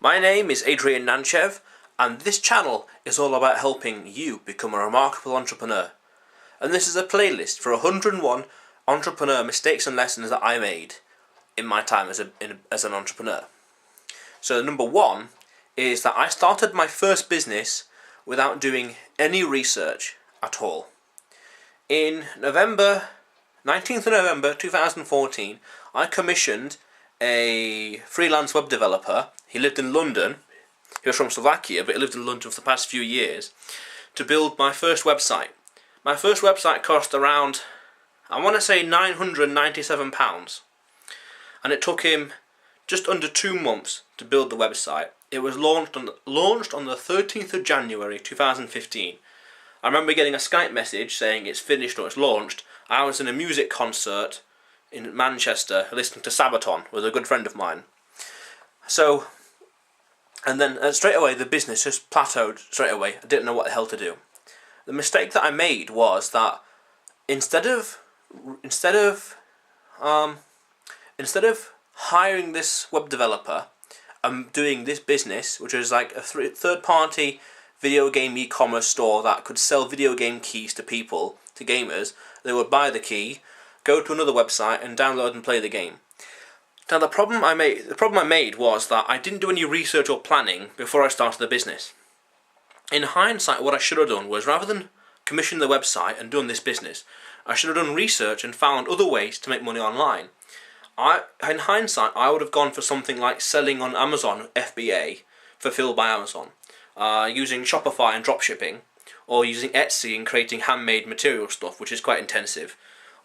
My name is Adrian Nanchev, and this channel is all about helping you become a remarkable entrepreneur. And this is a playlist for 101 entrepreneur mistakes and lessons that I made in my time as an entrepreneur. So number one is that I started my first business without doing any research at all. In 19th of November 2014, I commissioned a freelance web developer. He lived in London. He was from Slovakia, but he lived in London for the past few years, to build my first website. My first website cost around, I want to say £997, and it took him just under 2 months to build the website. It was launched on the 13th of January 2015. I remember getting a Skype message saying it's finished or it's launched. I was in a music concert in Manchester listening to Sabaton with a good friend of mine. And then straight away the business just plateaued straight away. I didn't know what the hell to do. The mistake that I made was that instead of hiring this web developer and doing this business, which was like a third-party video game e-commerce store that could sell video game keys to people, to gamers, they would buy the key, go to another website and download and play the game. Now the problem I made was that I didn't do any research or planning before I started the business. In hindsight, what I should have done was, rather than commission the website and done this business, I should have done research and found other ways to make money online. In hindsight, I would have gone for something like selling on Amazon FBA, fulfilled by Amazon, using Shopify and dropshipping, or using Etsy and creating handmade material stuff, which is quite intensive,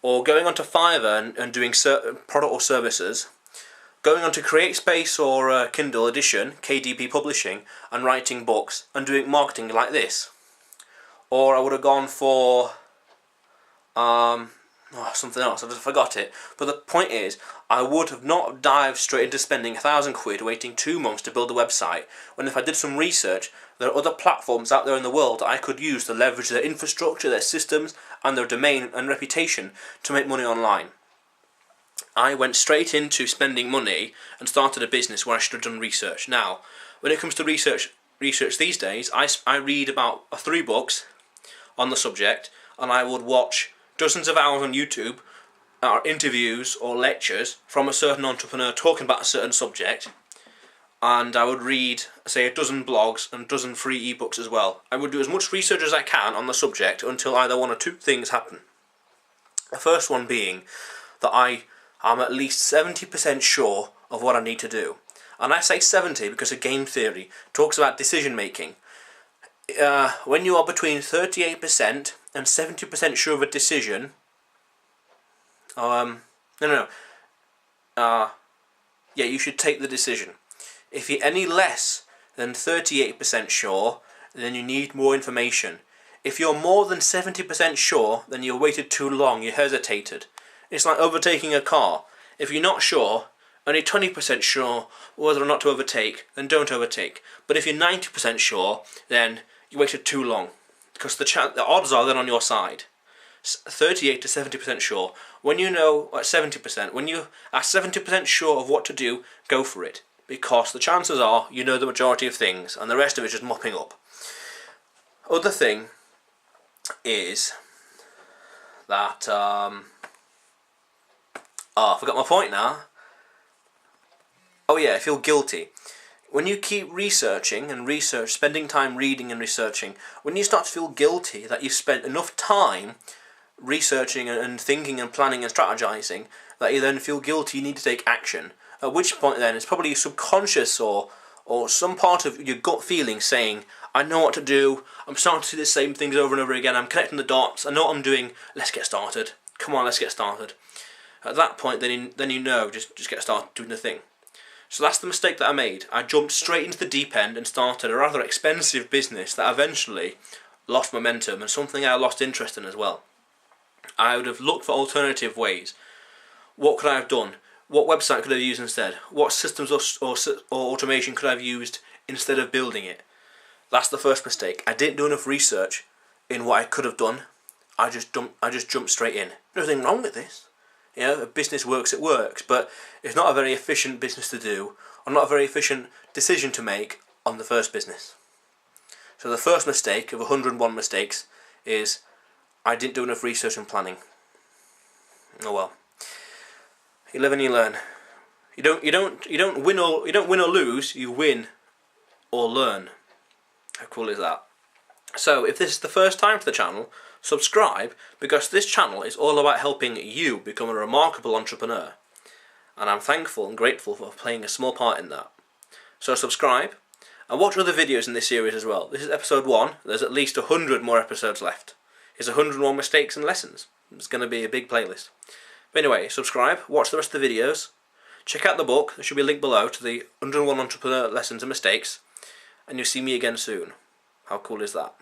or going onto Fiverr and doing product or services, going onto CreateSpace or Kindle Edition, KDP Publishing, and writing books and doing marketing like this. Or I would have gone for something else, I just forgot it. But the point is, I would have not dived straight into spending £1,000 waiting 2 months to build a website, when if I did some research, there are other platforms out there in the world that I could use to leverage their infrastructure, their systems, and their domain and reputation to make money online. I went straight into spending money and started a business where I should have done research. Now, when it comes to research these days, I read about 3 books on the subject, and I would watch dozens of hours on YouTube, or interviews or lectures from a certain entrepreneur talking about a certain subject, and I would read, say, a dozen blogs and a dozen free ebooks as well. I would do as much research as I can on the subject until either one or two things happen. The first one being that I am at least 70% sure of what I need to do. And I say 70 because of game theory talks about decision making. When you are between 38% and 70% sure of a decision, you should take the decision. If you're any less than 38% sure, then you need more information. If you're more than 70% sure, then you waited too long, you hesitated. It's like overtaking a car. If you're not sure, only 20% sure whether or not to overtake, then don't overtake. But if you're 90% sure, then you waited too long, because the odds are then on your side. 38 to 70% sure. When you know at 70%, when you are 70% sure of what to do, go for it, because the chances are you know the majority of things, and the rest of it is just mopping up. Other thing is that I forgot my point now. Oh yeah, I feel guilty. When you keep researching, spending time reading and researching, when you start to feel guilty that you've spent enough time researching and thinking and planning and strategizing, that you then feel guilty, you need to take action. At which point then, it's probably your subconscious or some part of your gut feeling saying, I know what to do, I'm starting to see the same things over and over again, I'm connecting the dots, I know what I'm doing, let's get started. Come on, let's get started. At that point, then you know, just get started doing the thing. So that's the mistake that I made. I jumped straight into the deep end and started a rather expensive business that eventually lost momentum, and something I lost interest in as well. I would have looked for alternative ways. What could I have done? What website could I have used instead? What systems or automation could I have used instead of building it? That's the first mistake. I didn't do enough research in what I could have done. I just jumped straight in. There's nothing wrong with this. You know, a business works, it works, but it's not a very efficient business to do, or not a very efficient decision to make on the first business. So the first mistake of 101 mistakes is I didn't do enough research and planning. Oh well. You live and you learn. You don't win or lose. You win or learn. How cool is that? So if this is the first time to the channel, subscribe, because this channel is all about helping you become a remarkable entrepreneur. And I'm thankful and grateful for playing a small part in that. So subscribe, and watch other videos in this series as well. This is episode 1, there's at least 100 more episodes left. It's 101 mistakes and lessons. It's going to be a big playlist. But anyway, subscribe, watch the rest of the videos, check out the book, there should be a link below to the 101 entrepreneur lessons and mistakes, and you'll see me again soon. How cool is that?